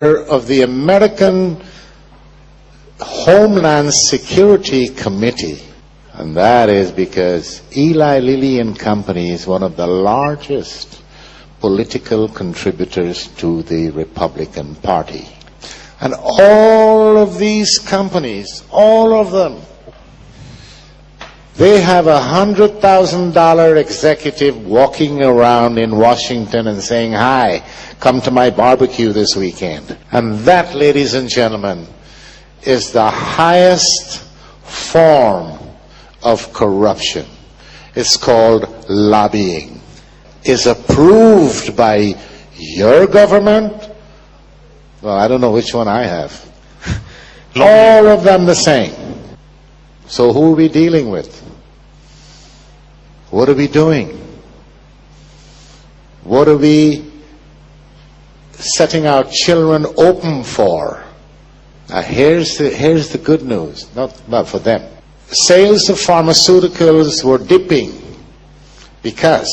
of the American Homeland Security Committee. And that is because Eli Lilly and Company is one of the largest political contributors to the Republican Party. And all of these companies, all of them, they have $100,000 executive walking around in Washington and saying, "Hi, come to my barbecue this weekend." And that, ladies and gentlemen, is the highest form of corruption. It's called lobbying. It's approved by your government. Well, I don't know which one I have. All of them the same. So who are we dealing with? What are we doing? What are we setting our children open for? Now here's the good news, not for them. Sales of pharmaceuticals were dipping because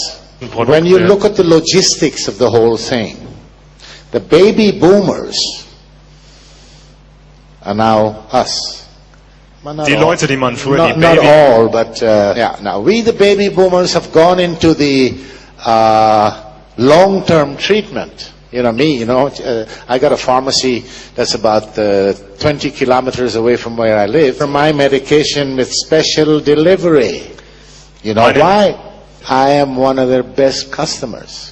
when you look at the logistics of the whole thing, the baby boomers are now us. Die Leute, die man früher die Not all, but now we, the baby boomers, have gone into the long-term treatment. You know me, I got a pharmacy that's about 20 kilometers away from where I live for my medication with special delivery. You know why? I am one of their best customers.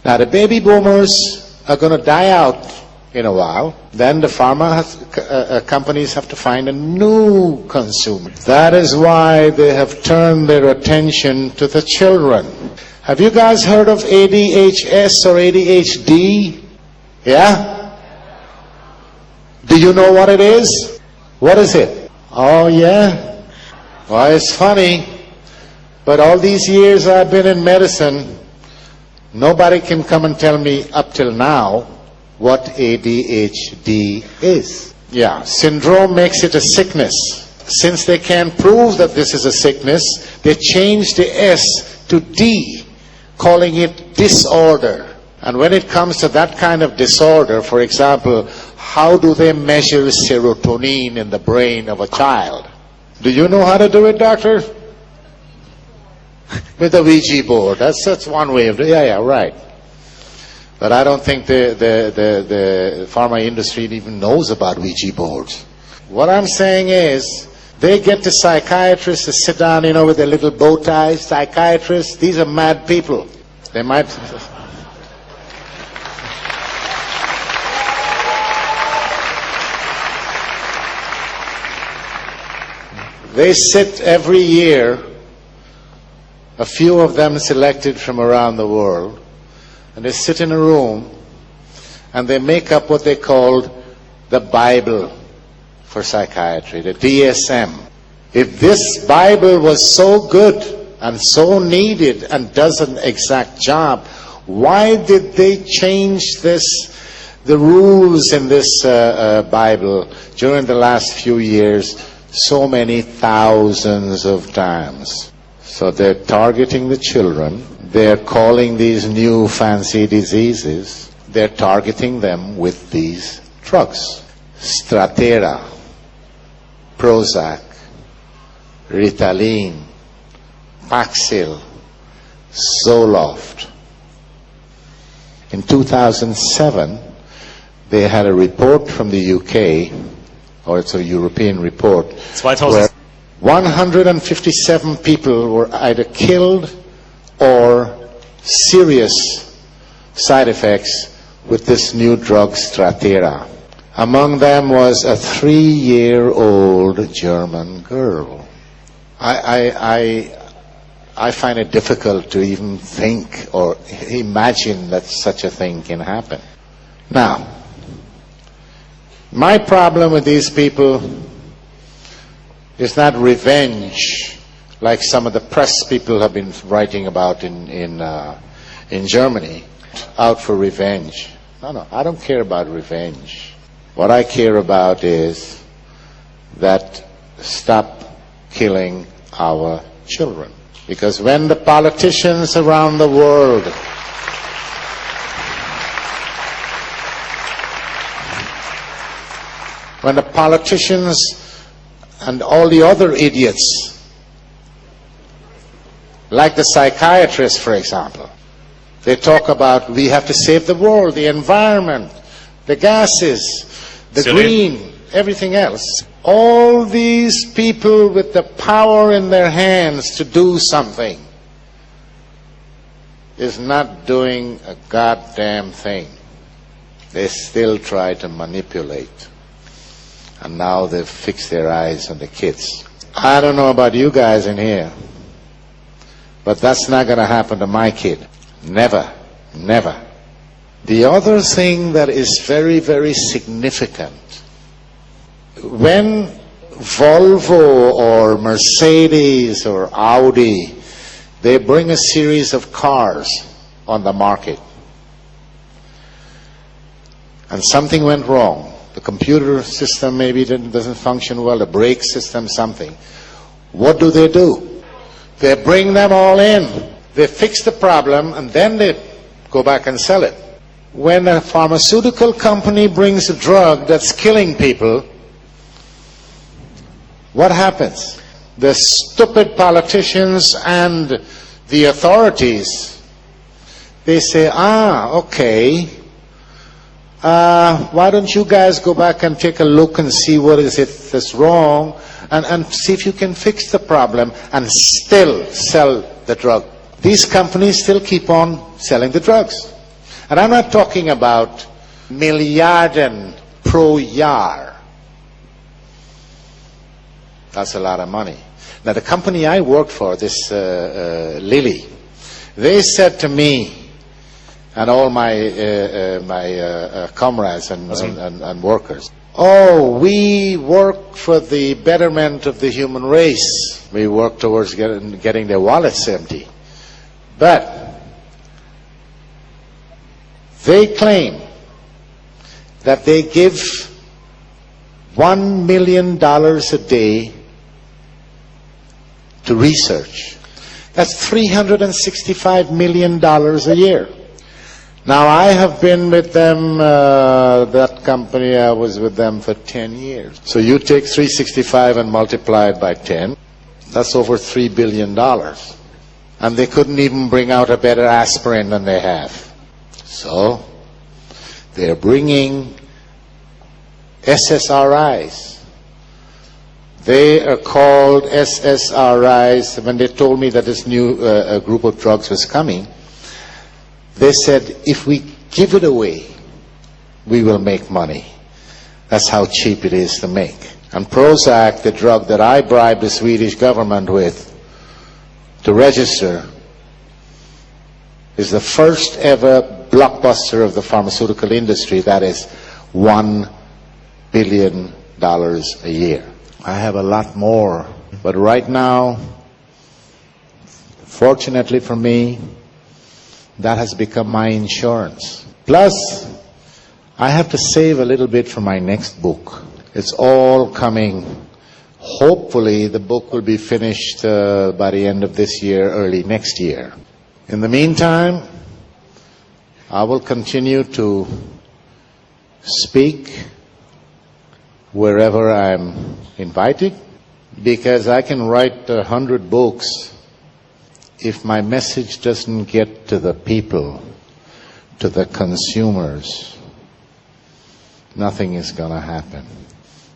Now the baby boomers are going to die out in a while. Then the pharma companies have to find a new consumer. That is why they have turned their attention to the children. Have you guys heard of ADHS or ADHD? Yeah? Do you know what it is? What is it? Oh yeah? Well, it's funny, but all these years I've been in medicine, nobody can come and tell me up till now what ADHD is. Yeah, syndrome makes it a sickness. Since they can't prove that this is a sickness, they changed the S to D, calling it disorder. And when it comes to that kind of disorder, for example, how do they measure serotonin in the brain of a child? Do you know how to do it, doctor? With a Ouija board. That's one way of doing it. Yeah, right. But I don't think the pharma industry even knows about Ouija boards. What I'm saying is, they get the psychiatrists to sit down, with their little bow ties. Psychiatrists, these are mad people. They might... They sit every year, a few of them selected from around the world, and they sit in a room and they make up what they called the Bible for psychiatry, the DSM. If this Bible was so good and so needed and does an exact job, why did they change the rules in this Bible during the last few years so many thousands of times? So they're targeting the children. They're calling these new fancy diseases. They're targeting them with these drugs. Strattera, Prozac, Ritalin, Paxil, Zoloft. In 2007, they had a report from the UK, or it's a European report, where 157 people were either killed or serious side effects with this new drug Strattera. Among them was a 3-year-old German girl. I find it difficult to even think or imagine that such a thing can happen. Now, my problem with these people is not revenge, like some of the press people have been writing about in Germany, out for revenge. No, I don't care about revenge. What I care about is that stop killing our children. Because when the politicians around the world When the politicians and all the other idiots, like the psychiatrists, for example, they talk about we have to save the world, the environment, the gases, the green, everything else. All these people with the power in their hands to do something is not doing a goddamn thing. They still try to manipulate. And now they've fixed their eyes on the kids. I don't know about you guys in here, but that's not going to happen to my kid. Never, never. The other thing that is very, very significant, when Volvo or Mercedes or Audi, they bring a series of cars on the market, and something went wrong. The computer system maybe doesn't function well, the brake system, something. What do? They bring them all in. They fix the problem, and then they go back and sell it. When a pharmaceutical company brings a drug that's killing people, what happens? The stupid politicians and the authorities, they say, okay, why don't you guys go back and take a look and see what is it that's wrong, and see if you can fix the problem and still sell the drug. These companies still keep on selling the drugs. And I'm not talking about miljarden pro jaar. That's a lot of money. Now, the company I worked for, this Lilly, they said to me and all my comrades and workers, oh, we work for the betterment of the human race. We work towards getting their wallets empty. But they claim that they give $1 million a day to research. That's $365 million a year. Now, I have been with them, that company, I was with them for 10 years. So you take 365 and multiply it by 10, that's over $3 billion. And they couldn't even bring out a better aspirin than they have. So, they're bringing SSRIs. They are called SSRIs. When they told me that this new group of drugs was coming, they said, if we give it away, we will make money. That's how cheap it is to make. And Prozac, the drug that I bribed the Swedish government with to register, is the first ever blockbuster of the pharmaceutical industry. That is $1 billion a year. I have a lot more, but right now, fortunately for me, that has become my insurance. Plus, I have to save a little bit for my next book. It's all coming. Hopefully, the book will be finished by the end of this year, early next year. In the meantime, I will continue to speak wherever I'm invited, because I can write 100 books. If my message doesn't get to the people, to the consumers, nothing is going to happen.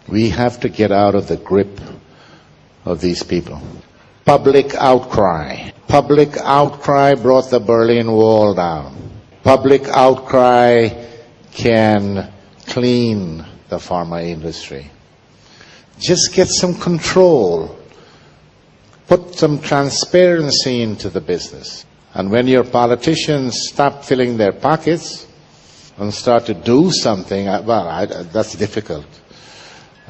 We have to get out of the grip of these people. Public outcry. Public outcry brought the Berlin Wall down. Public outcry can clean the pharma industry. Just get some control. Put some transparency into the business. And when your politicians stop filling their pockets and start to do something, that's difficult.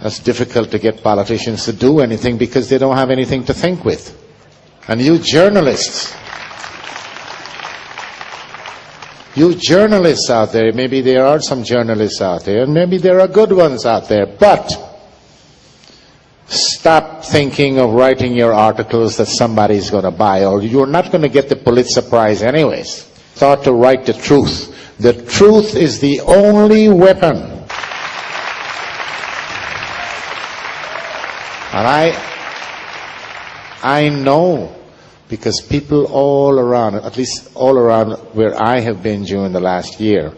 That's difficult to get politicians to do anything because they don't have anything to think with. And you journalists out there, maybe there are some journalists out there, and maybe there are good ones out there, but stop thinking of writing your articles that somebody's going to buy, or you're not going to get the Pulitzer Prize anyways. Start to write the truth. The truth is the only weapon And I know, because people all around, at least all around where I have been during the last year,